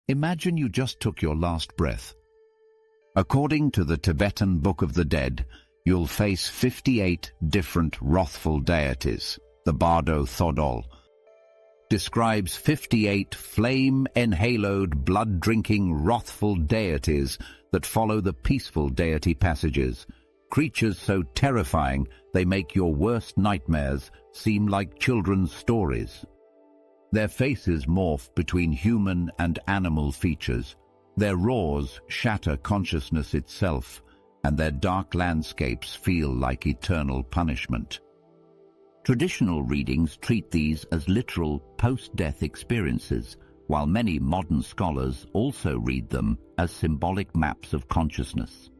Imagine you just took your last breath. According to the Tibetan Book of the Dead, you'll face 58 different wrathful deities. The Bardo Thodol describes 58 flame-enhaloed, blood-drinking, wrathful deities that follow the peaceful deity passages, creatures so terrifying they make your worst nightmares seem like children's stories. Their faces morph between human and animal features. Their roars shatter consciousness itself, and their dark landscapes feel like eternal punishment. Traditional readings treat these as literal post-death experiences, while many modern scholars also read them as symbolic maps of consciousness.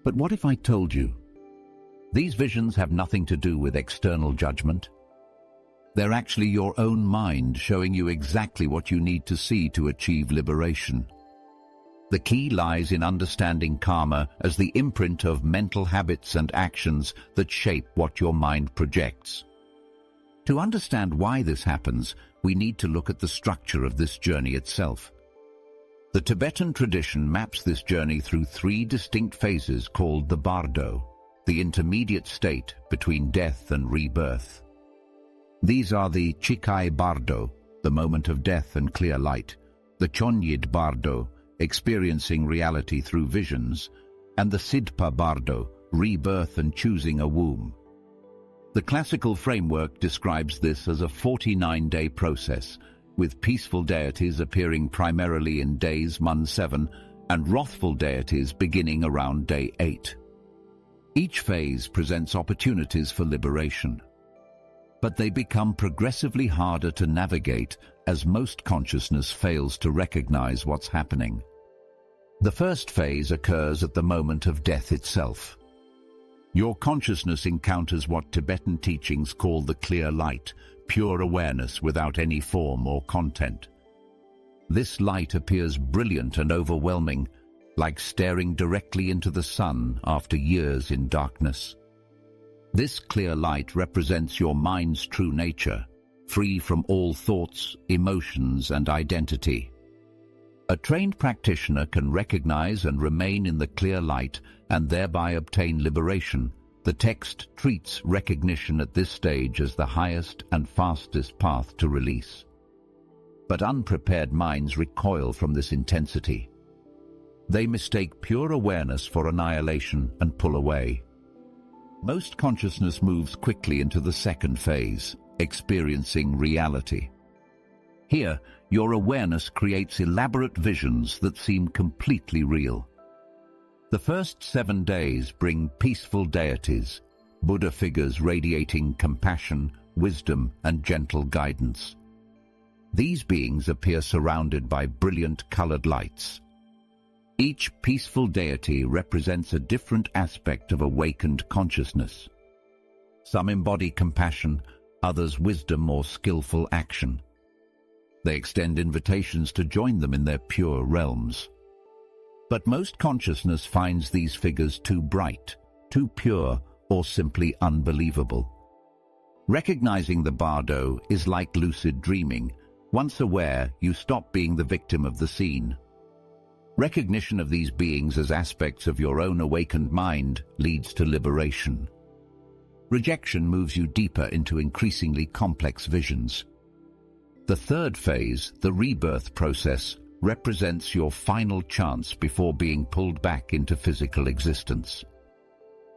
But what if I told you these visions have nothing to do with external judgment? They're actually your own mind showing you exactly what you need to see to achieve liberation. The key lies in understanding karma as the imprint of mental habits and actions that shape what your mind projects. To understand why this happens, we need to look at the structure of this journey itself. The Tibetan tradition maps this journey through 3 distinct phases called the Bardo, the intermediate state between death and rebirth. These are the Chikai Bardo, the moment of death and clear light, the Chonyid Bardo, experiencing reality through visions, and the Sidpa Bardo, rebirth and choosing a womb. The classical framework describes this as a 49-day process, with peaceful deities appearing primarily in days Mun 7 and wrathful deities beginning around day 8. Each phase presents opportunities for liberation, but they become progressively harder to navigate as most consciousness fails to recognize what's happening. The first phase occurs at the moment of death itself. Your consciousness encounters what Tibetan teachings call the clear light, pure awareness without any form or content. This light appears brilliant and overwhelming, like staring directly into the sun after years in darkness. This clear light represents your mind's true nature, free from all thoughts, emotions, and identity. A trained practitioner can recognize and remain in the clear light and thereby obtain liberation. The text treats recognition at this stage as the highest and fastest path to release. But unprepared minds recoil from this intensity. They mistake pure awareness for annihilation and pull away. Most consciousness moves quickly into the second phase, experiencing reality. Here, your awareness creates elaborate visions that seem completely real. The first 7 days bring peaceful deities, Buddha figures radiating compassion, wisdom, and gentle guidance. These beings appear surrounded by brilliant colored lights. Each peaceful deity represents a different aspect of awakened consciousness. Some embody compassion, others wisdom or skillful action. They extend invitations to join them in their pure realms. But most consciousness finds these figures too bright, too pure, or simply unbelievable. Recognizing the Bardo is like lucid dreaming. Once aware, you stop being the victim of the scene. Recognition of these beings as aspects of your own awakened mind leads to liberation. Rejection moves you deeper into increasingly complex visions. The third phase, the rebirth process, represents your final chance before being pulled back into physical existence.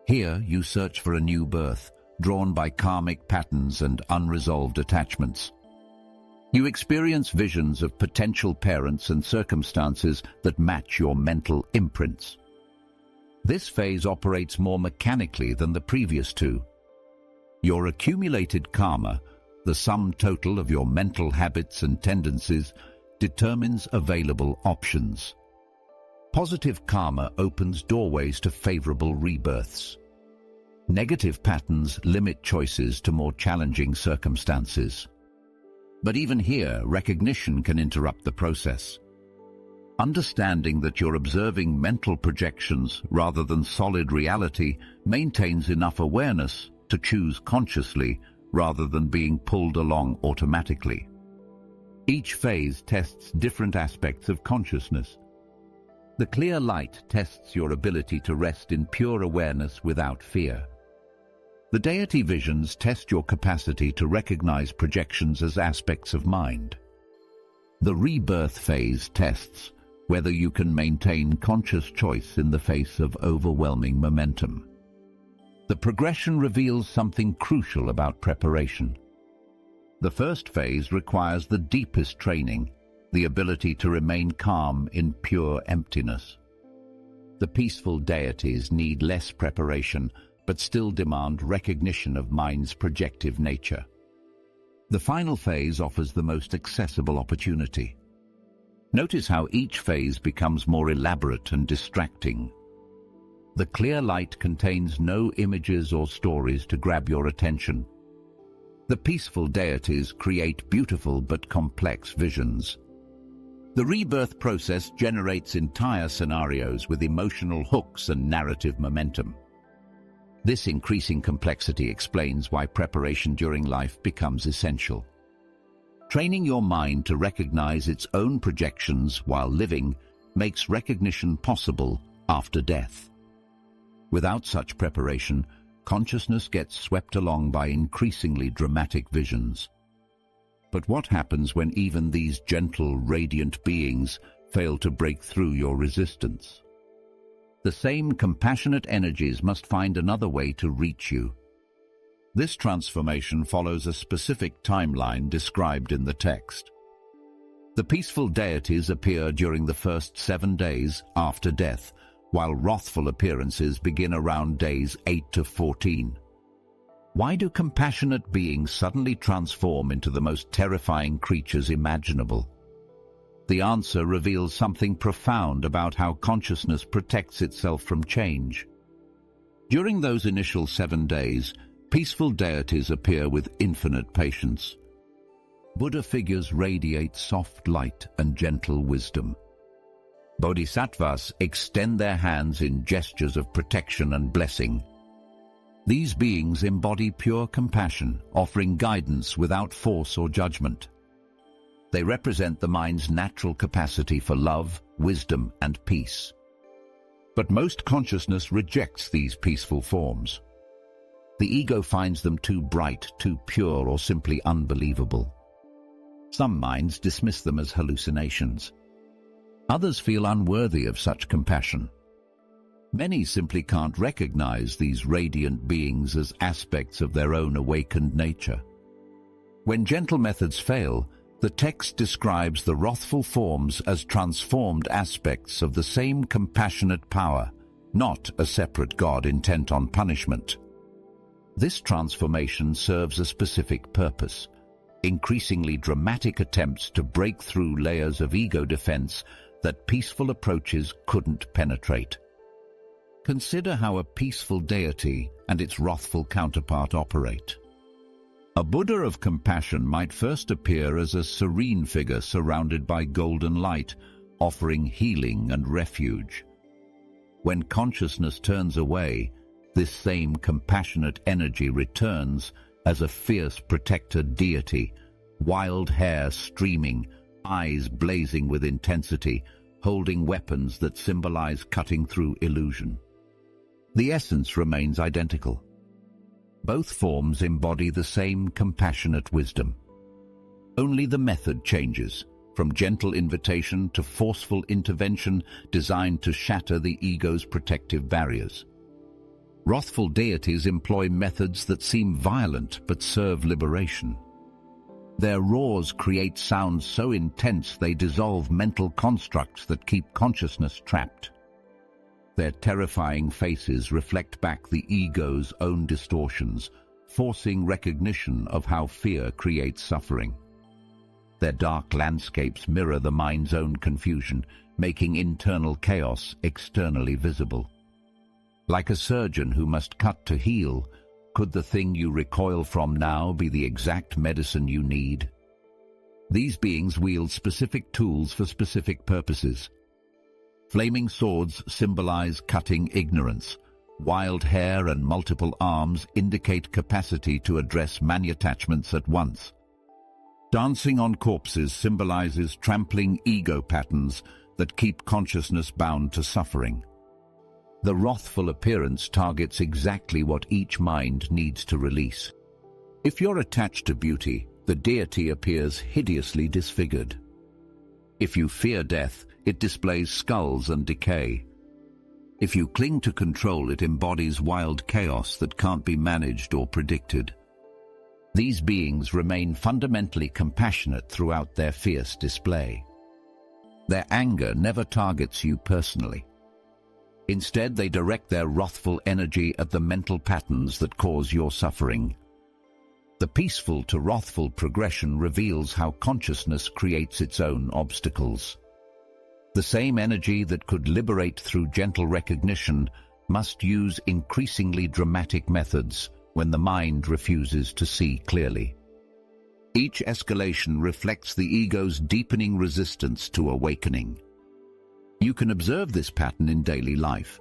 Here, you search for a new birth, drawn by karmic patterns and unresolved attachments. You experience visions of potential parents and circumstances that match your mental imprints. This phase operates more mechanically than the previous two. Your accumulated karma, the sum total of your mental habits and tendencies, determines available options. Positive karma opens doorways to favorable rebirths. Negative patterns limit choices to more challenging circumstances. But even here, recognition can interrupt the process. Understanding that you're observing mental projections rather than solid reality maintains enough awareness to choose consciously rather than being pulled along automatically. Each phase tests different aspects of consciousness. The clear light tests your ability to rest in pure awareness without fear. The deity visions test your capacity to recognize projections as aspects of mind. The rebirth phase tests whether you can maintain conscious choice in the face of overwhelming momentum. The progression reveals something crucial about preparation. The first phase requires the deepest training, the ability to remain calm in pure emptiness. The peaceful deities need less preparation, but still demand recognition of mind's projective nature. The final phase offers the most accessible opportunity. Notice how each phase becomes more elaborate and distracting. The clear light contains no images or stories to grab your attention. The peaceful deities create beautiful but complex visions. The rebirth process generates entire scenarios with emotional hooks and narrative momentum. This increasing complexity explains why preparation during life becomes essential. Training your mind to recognize its own projections while living makes recognition possible after death. Without such preparation, consciousness gets swept along by increasingly dramatic visions. But what happens when even these gentle, radiant beings fail to break through your resistance? The same compassionate energies must find another way to reach you. This transformation follows a specific timeline described in the text. The peaceful deities appear during the first 7 days after death, while wrathful appearances begin around days 8 to 14. Why do compassionate beings suddenly transform into the most terrifying creatures imaginable? The answer reveals something profound about how consciousness protects itself from change. During those initial 7 days, peaceful deities appear with infinite patience. Buddha figures radiate soft light and gentle wisdom. Bodhisattvas extend their hands in gestures of protection and blessing. These beings embody pure compassion, offering guidance without force or judgment. They represent the mind's natural capacity for love, wisdom, and peace. But most consciousness rejects these peaceful forms. The ego finds them too bright, too pure, or simply unbelievable. Some minds dismiss them as hallucinations. Others feel unworthy of such compassion. Many simply can't recognize these radiant beings as aspects of their own awakened nature. When gentle methods fail, the text describes the wrathful forms as transformed aspects of the same compassionate power, not a separate God intent on punishment. This transformation serves a specific purpose: increasingly dramatic attempts to break through layers of ego defense that peaceful approaches couldn't penetrate. Consider how a peaceful deity and its wrathful counterpart operate. A Buddha of compassion might first appear as a serene figure surrounded by golden light, offering healing and refuge. When consciousness turns away, this same compassionate energy returns as a fierce protector deity, wild hair streaming, eyes blazing with intensity, holding weapons that symbolize cutting through illusion. The essence remains identical. Both forms embody the same compassionate wisdom. Only the method changes, from gentle invitation to forceful intervention designed to shatter the ego's protective barriers. Wrathful deities employ methods that seem violent but serve liberation. Their roars create sounds so intense they dissolve mental constructs that keep consciousness trapped. Their terrifying faces reflect back the ego's own distortions, forcing recognition of how fear creates suffering. Their dark landscapes mirror the mind's own confusion, making internal chaos externally visible. Like a surgeon who must cut to heal, could the thing you recoil from now be the exact medicine you need? These beings wield specific tools for specific purposes. Flaming swords symbolize cutting ignorance. Wild hair and multiple arms indicate capacity to address many attachments at once. Dancing on corpses symbolizes trampling ego patterns that keep consciousness bound to suffering. The wrathful appearance targets exactly what each mind needs to release. If you're attached to beauty, the deity appears hideously disfigured. If you fear death, it displays skulls and decay. If you cling to control, it embodies wild chaos that can't be managed or predicted. These beings remain fundamentally compassionate throughout their fierce display. Their anger never targets you personally. Instead, they direct their wrathful energy at the mental patterns that cause your suffering. The peaceful to wrathful progression reveals how consciousness creates its own obstacles. The same energy that could liberate through gentle recognition must use increasingly dramatic methods when the mind refuses to see clearly. Each escalation reflects the ego's deepening resistance to awakening. You can observe this pattern in daily life.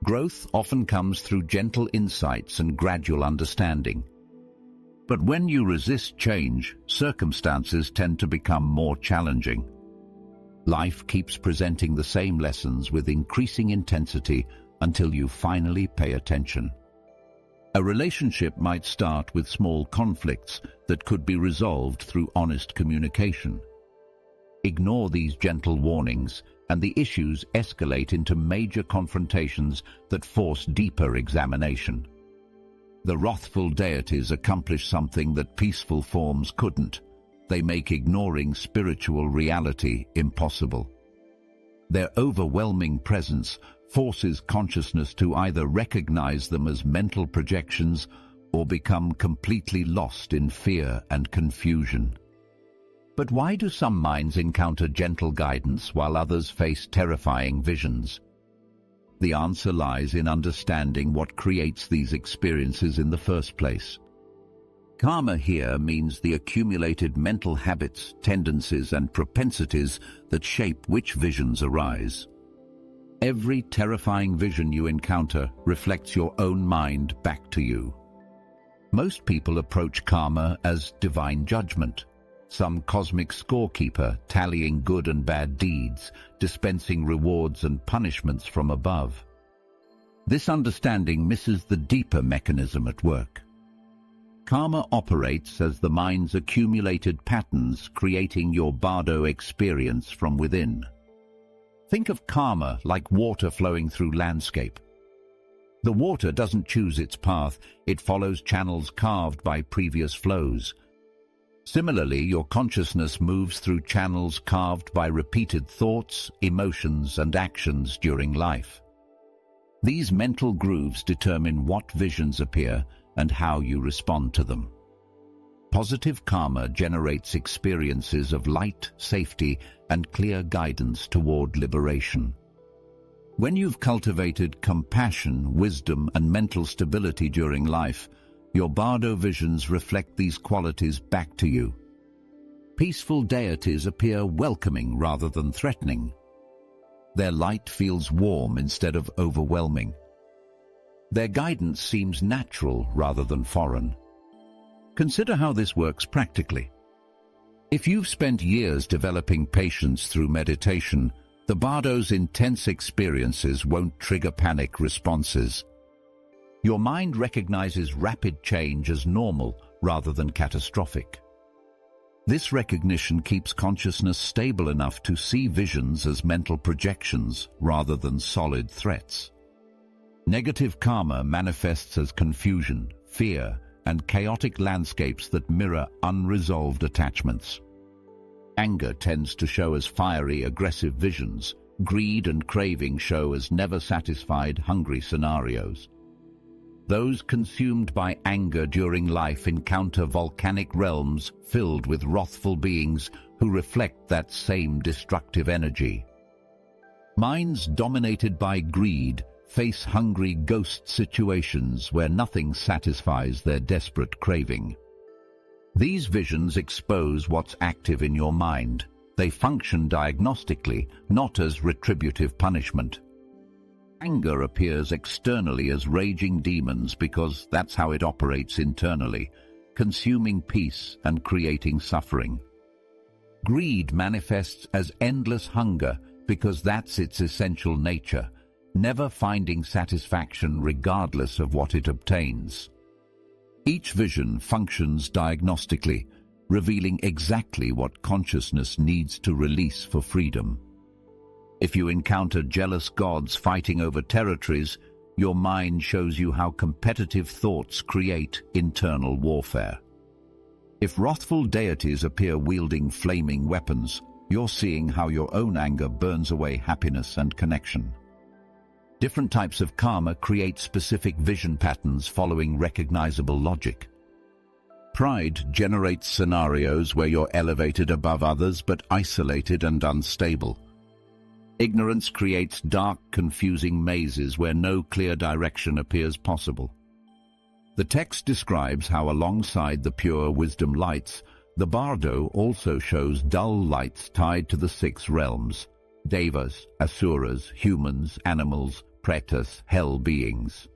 Growth often comes through gentle insights and gradual understanding. But when you resist change, circumstances tend to become more challenging. Life keeps presenting the same lessons with increasing intensity until you finally pay attention. A relationship might start with small conflicts that could be resolved through honest communication. Ignore these gentle warnings, and the issues escalate into major confrontations that force deeper examination. The wrathful deities accomplish something that peaceful forms couldn't. They make ignoring spiritual reality impossible. Their overwhelming presence forces consciousness to either recognize them as mental projections or become completely lost in fear and confusion. But why do some minds encounter gentle guidance while others face terrifying visions? The answer lies in understanding what creates these experiences in the first place. Karma here means the accumulated mental habits, tendencies, and propensities that shape which visions arise. Every terrifying vision you encounter reflects your own mind back to you. Most people approach karma as divine judgment, some cosmic scorekeeper tallying good and bad deeds, dispensing rewards and punishments from above. This understanding misses the deeper mechanism at work. Karma operates as the mind's accumulated patterns, creating your Bardo experience from within. Think of karma like water flowing through landscape. The water doesn't choose its path, it follows channels carved by previous flows. Similarly, your consciousness moves through channels carved by repeated thoughts, emotions, and actions during life. These mental grooves determine what visions appear and how you respond to them. Positive karma generates experiences of light, safety, and clear guidance toward liberation. When you've cultivated compassion, wisdom, and mental stability during life, your Bardo visions reflect these qualities back to you. Peaceful deities appear welcoming rather than threatening. Their light feels warm instead of overwhelming. Their guidance seems natural rather than foreign. Consider how this works practically. If you've spent years developing patience through meditation, the Bardo's intense experiences won't trigger panic responses. Your mind recognizes rapid change as normal rather than catastrophic. This recognition keeps consciousness stable enough to see visions as mental projections rather than solid threats. Negative karma manifests as confusion, fear, and chaotic landscapes that mirror unresolved attachments. Anger tends to show as fiery, aggressive visions. Greed and craving show as never-satisfied, hungry scenarios. Those consumed by anger during life encounter volcanic realms filled with wrathful beings who reflect that same destructive energy. Minds dominated by greed face hungry ghost situations where nothing satisfies their desperate craving. These visions expose what's active in your mind. They function diagnostically, not as retributive punishment. Anger appears externally as raging demons because that's how it operates internally. consuming peace and creating suffering. Greed manifests as endless hunger because that's its essential nature, never finding satisfaction regardless of what it obtains. Each vision functions diagnostically, revealing exactly what consciousness needs to release for freedom. If you encounter jealous gods fighting over territories, your mind shows you how competitive thoughts create internal warfare. If wrathful deities appear wielding flaming weapons, you're seeing how your own anger burns away happiness and connection. Different types of karma create specific vision patterns following recognizable logic. Pride generates scenarios where you're elevated above others but isolated and unstable. Ignorance creates dark, confusing mazes where no clear direction appears possible. The text describes how alongside the pure wisdom lights, the Bardo also shows dull lights tied to the 6 realms: devas, asuras, humans, animals, pretas, hell beings.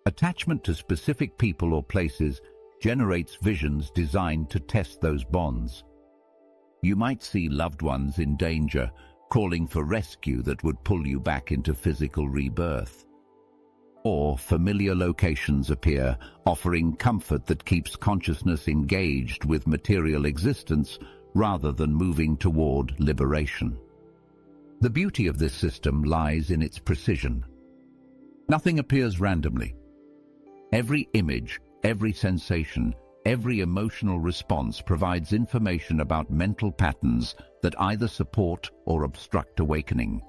Attachment to specific people or places generates visions designed to test those bonds. You might see loved ones in danger, calling for rescue that would pull you back into physical rebirth. Or familiar locations appear, offering comfort that keeps consciousness engaged with material existence rather than moving toward liberation. The beauty of this system lies in its precision. Nothing appears randomly. Every image, every sensation, every emotional response provides information about mental patterns that either support or obstruct awakening.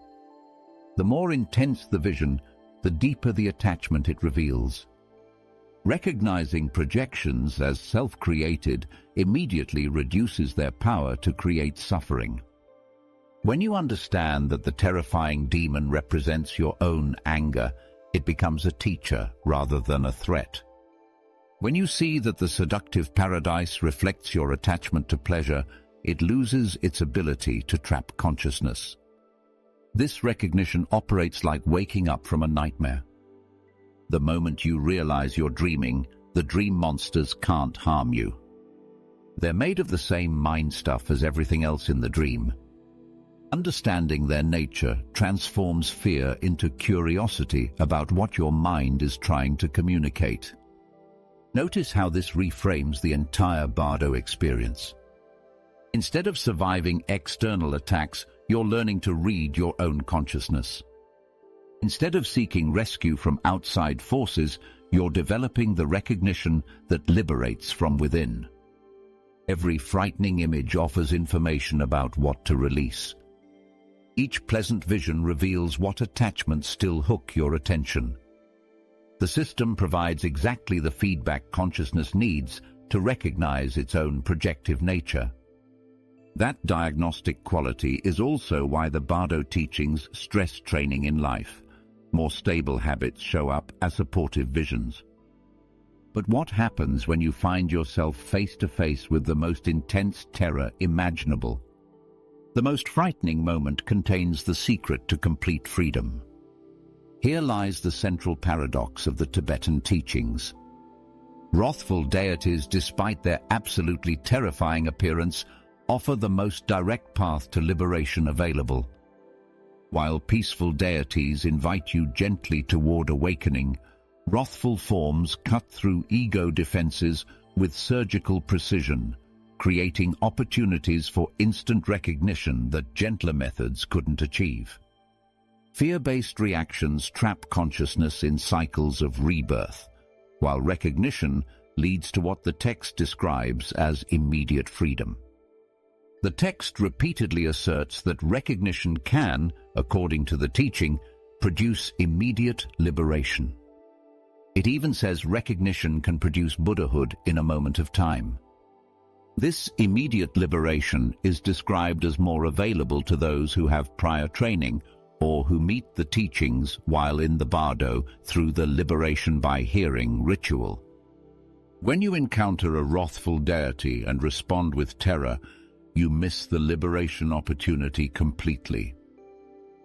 The more intense the vision, the deeper the attachment it reveals. Recognizing projections as self-created immediately reduces their power to create suffering. When you understand that the terrifying demon represents your own anger, it becomes a teacher rather than a threat. When you see that the seductive paradise reflects your attachment to pleasure, it loses its ability to trap consciousness. This recognition operates like waking up from a nightmare. The moment you realize you're dreaming, the dream monsters can't harm you. They're made of the same mind stuff as everything else in the dream. Understanding their nature transforms fear into curiosity about what your mind is trying to communicate. Notice how this reframes the entire Bardo experience. Instead of surviving external attacks, you're learning to read your own consciousness. Instead of seeking rescue from outside forces, you're developing the recognition that liberates from within. Every frightening image offers information about what to release. Each pleasant vision reveals what attachments still hook your attention. The system provides exactly the feedback consciousness needs to recognize its own projective nature. That diagnostic quality is also why the Bardo teachings stress training in life. More stable habits show up as supportive visions. But what happens when you find yourself face to face with the most intense terror imaginable? The most frightening moment contains the secret to complete freedom. Here lies the central paradox of the Tibetan teachings. Wrathful deities, despite their absolutely terrifying appearance, offer the most direct path to liberation available. While peaceful deities invite you gently toward awakening, wrathful forms cut through ego defenses with surgical precision, creating opportunities for instant recognition that gentler methods couldn't achieve. Fear-based reactions trap consciousness in cycles of rebirth, while recognition leads to what the text describes as immediate freedom. The text repeatedly asserts that recognition can, according to the teaching, produce immediate liberation. It even says recognition can produce Buddhahood in a moment of time. This immediate liberation is described as more available to those who have prior training or who meet the teachings while in the Bardo through the liberation by hearing ritual. When you encounter a wrathful deity and respond with terror, you miss the liberation opportunity completely.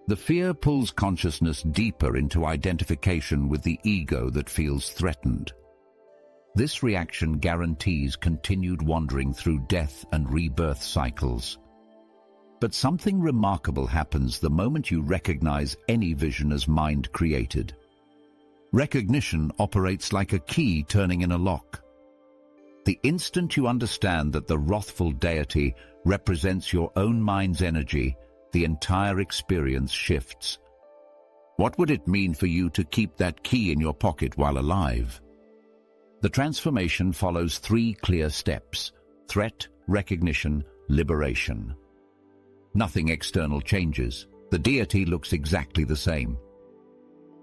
The fear pulls consciousness deeper into identification with the ego that feels threatened. This reaction guarantees continued wandering through death and rebirth cycles. But something remarkable happens the moment you recognize any vision as mind-created. Recognition operates like a key turning in a lock. The instant you understand that the wrathful deity represents your own mind's energy, the entire experience shifts. What would it mean for you to keep that key in your pocket while alive? The transformation follows 3 clear steps: threat, recognition, liberation. Nothing external changes. The deity looks exactly the same.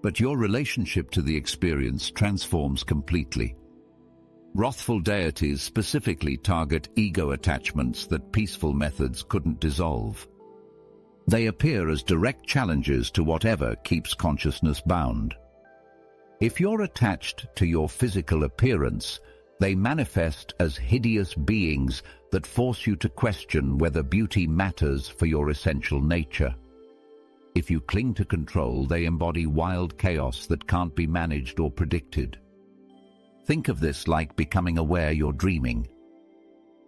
But your relationship to the experience transforms completely. Wrathful deities specifically target ego attachments that peaceful methods couldn't dissolve. They appear as direct challenges to whatever keeps consciousness bound. If you're attached to your physical appearance, they manifest as hideous beings that force you to question whether beauty matters for your essential nature. If you cling to control, they embody wild chaos that can't be managed or predicted. Think of this like becoming aware you're dreaming.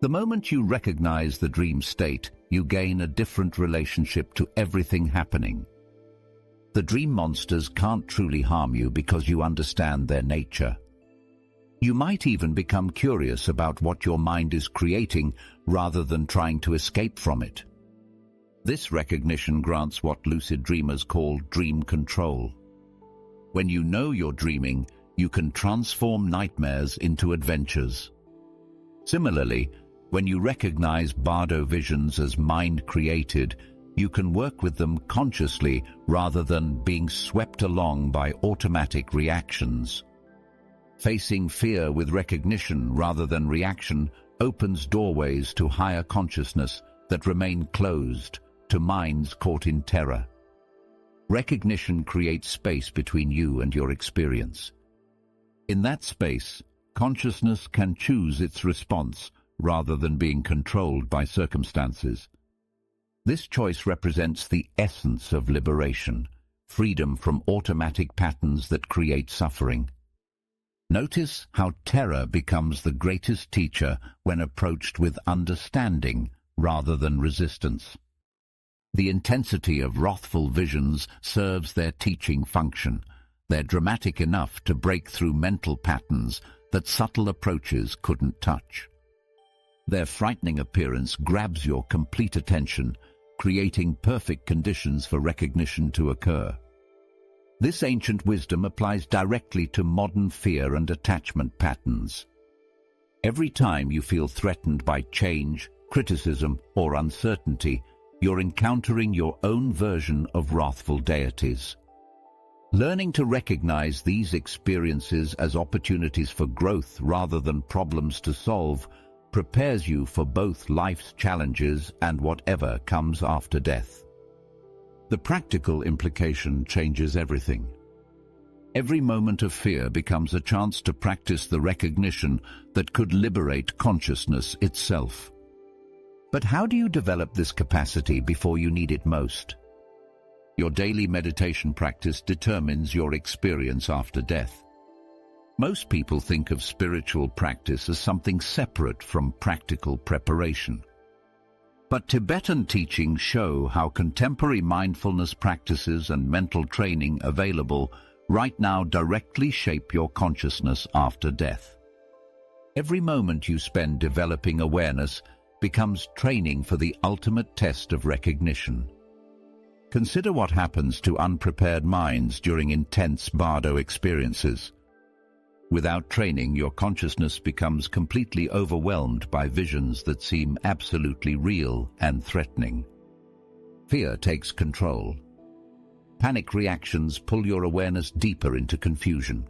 The moment you recognize the dream state, you gain a different relationship to everything happening. The dream monsters can't truly harm you because you understand their nature. You might even become curious about what your mind is creating rather than trying to escape from it. This recognition grants what lucid dreamers call dream control. When you know you're dreaming, you can transform nightmares into adventures. Similarly, when you recognize Bardo visions as mind-created, you can work with them consciously rather than being swept along by automatic reactions. Facing fear with recognition rather than reaction opens doorways to higher consciousness that remain closed to minds caught in terror. Recognition creates space between you and your experience. In that space, consciousness can choose its response rather than being controlled by circumstances. This choice represents the essence of liberation, freedom from automatic patterns that create suffering. Notice how terror becomes the greatest teacher when approached with understanding rather than resistance. The intensity of wrathful visions serves their teaching function. They're dramatic enough to break through mental patterns that subtle approaches couldn't touch. Their frightening appearance grabs your complete attention, creating perfect conditions for recognition to occur. This ancient wisdom applies directly to modern fear and attachment patterns. Every time you feel threatened by change, criticism, or uncertainty, you're encountering your own version of wrathful deities. Learning to recognize these experiences as opportunities for growth rather than problems to solve prepares you for both life's challenges and whatever comes after death. The practical implication changes everything. Every moment of fear becomes a chance to practice the recognition that could liberate consciousness itself. But how do you develop this capacity before you need it most? Your daily meditation practice determines your experience after death. Most people think of spiritual practice as something separate from practical preparation. But Tibetan teachings show how contemporary mindfulness practices and mental training available right now directly shape your consciousness after death. Every moment you spend developing awareness becomes training for the ultimate test of recognition. Consider what happens to unprepared minds during intense Bardo experiences. Without training, your consciousness becomes completely overwhelmed by visions that seem absolutely real and threatening. Fear takes control. Panic reactions pull your awareness deeper into confusion.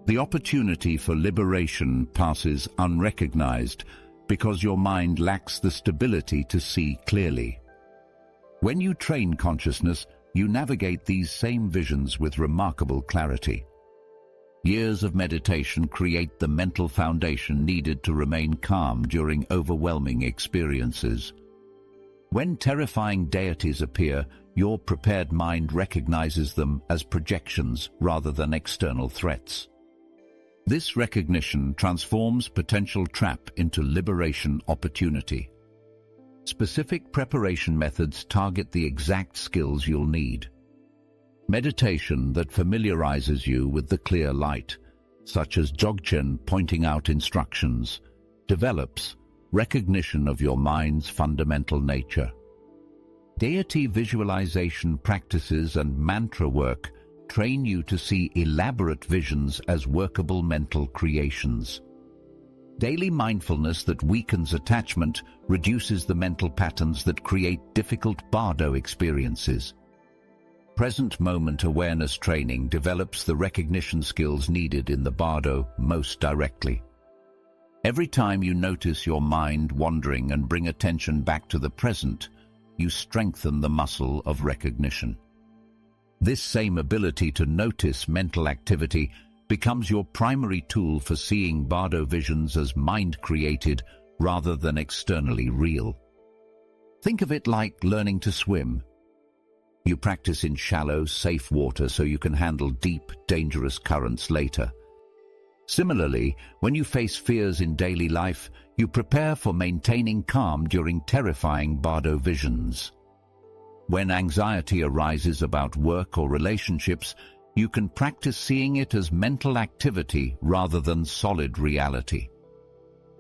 The opportunity for liberation passes unrecognized because your mind lacks the stability to see clearly. When you train consciousness, you navigate these same visions with remarkable clarity. Years of meditation create the mental foundation needed to remain calm during overwhelming experiences. When terrifying deities appear, your prepared mind recognizes them as projections rather than external threats. This recognition transforms potential trap into liberation opportunity. Specific preparation methods target the exact skills you'll need. Meditation that familiarizes you with the clear light, such as Dzogchen pointing out instructions, develops recognition of your mind's fundamental nature. Deity visualization practices and mantra work train you to see elaborate visions as workable mental creations. Daily mindfulness that weakens attachment reduces the mental patterns that create difficult Bardo experiences. Present moment awareness training develops the recognition skills needed in the Bardo most directly. Every time you notice your mind wandering and bring attention back to the present, you strengthen the muscle of recognition. This same ability to notice mental activity becomes your primary tool for seeing Bardo visions as mind-created rather than externally real. Think of it like learning to swim. You practice in shallow, safe water so you can handle deep, dangerous currents later. Similarly, when you face fears in daily life, you prepare for maintaining calm during terrifying Bardo visions. When anxiety arises about work or relationships, you can practice seeing it as mental activity rather than solid reality.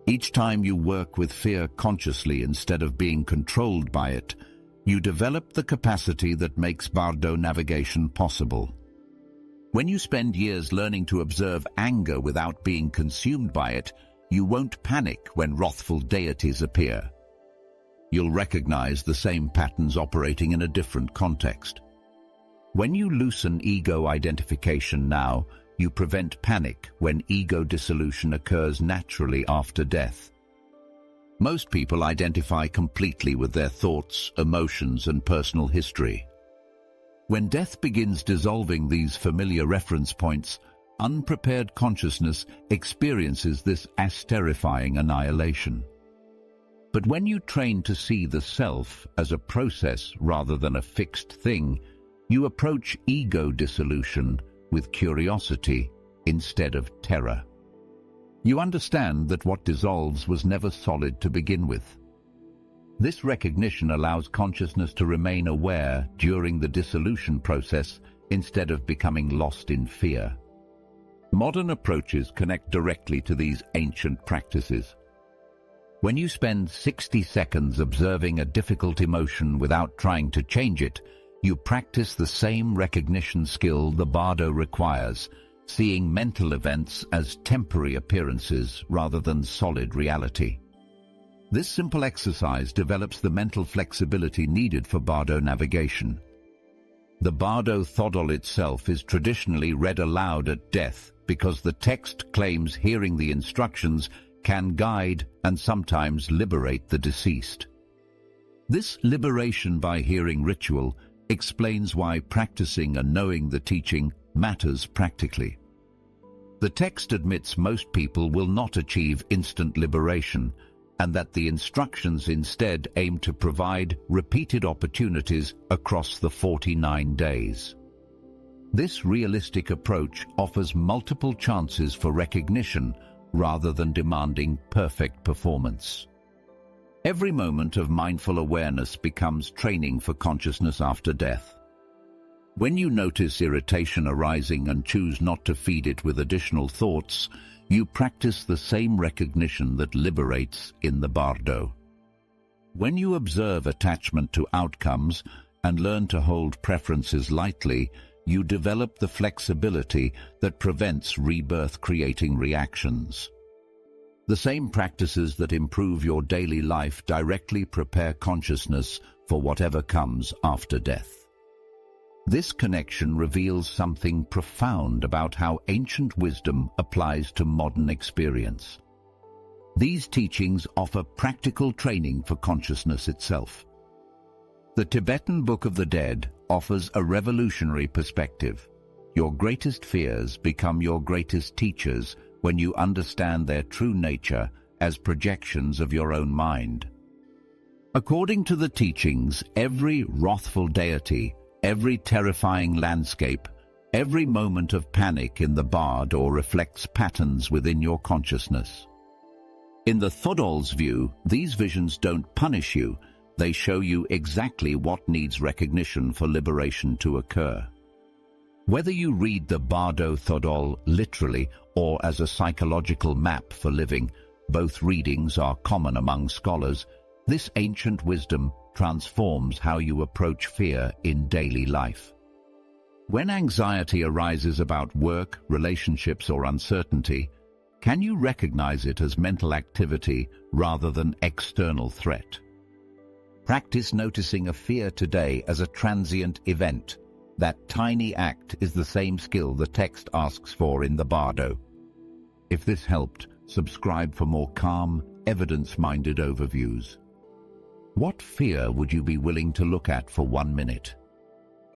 Each time you work with fear consciously instead of being controlled by it, you develop the capacity that makes Bardo navigation possible. When you spend years learning to observe anger without being consumed by it, you won't panic when wrathful deities appear. You'll recognize the same patterns operating in a different context. When you loosen ego identification now, you prevent panic when ego dissolution occurs naturally after death. Most people identify completely with their thoughts, emotions, and personal history. When death begins dissolving these familiar reference points, unprepared consciousness experiences this terrifying annihilation. But when you train to see the self as a process rather than a fixed thing, you approach ego dissolution with curiosity instead of terror. You understand that what dissolves was never solid to begin with. This recognition allows consciousness to remain aware during the dissolution process instead of becoming lost in fear. Modern approaches connect directly to these ancient practices. When you spend 60 seconds observing a difficult emotion without trying to change it, you practice the same recognition skill the Bardo requires, seeing mental events as temporary appearances rather than solid reality. This simple exercise develops the mental flexibility needed for Bardo navigation. The Bardo Thodol itself is traditionally read aloud at death because the text claims hearing the instructions can guide and sometimes liberate the deceased. This liberation by hearing ritual explains why practicing and knowing the teaching matters practically. The text admits most people will not achieve instant liberation, and that the instructions instead aim to provide repeated opportunities across the 49 days. This realistic approach offers multiple chances for recognition rather than demanding perfect performance. Every moment of mindful awareness becomes training for consciousness after death. When you notice irritation arising and choose not to feed it with additional thoughts, you practice the same recognition that liberates in the Bardo. When you observe attachment to outcomes and learn to hold preferences lightly, you develop the flexibility that prevents rebirth-creating reactions. The same practices that improve your daily life directly prepare consciousness for whatever comes after death. This connection reveals something profound about how ancient wisdom applies to modern experience. These teachings offer practical training for consciousness itself. The Tibetan Book of the Dead offers a revolutionary perspective. Your greatest fears become your greatest teachers when you understand their true nature as projections of your own mind. According to the teachings, every wrathful deity, every terrifying landscape, Every moment of panic in the Bardo reflects patterns within your consciousness. In the Thodol's view, these visions don't punish you, they show you exactly what needs recognition for liberation to occur. Whether you read the Bardo Thodol literally or as a psychological map for living, both readings are common among scholars. This ancient wisdom transforms how you approach fear in daily life. When anxiety arises about work, relationships, or uncertainty, can you recognize it as mental activity rather than external threat? Practice noticing a fear today as a transient event. That tiny act is the same skill the text asks for in the Bardo. If this helped, subscribe for more calm, evidence-minded overviews. What fear would you be willing to look at for 1 minute?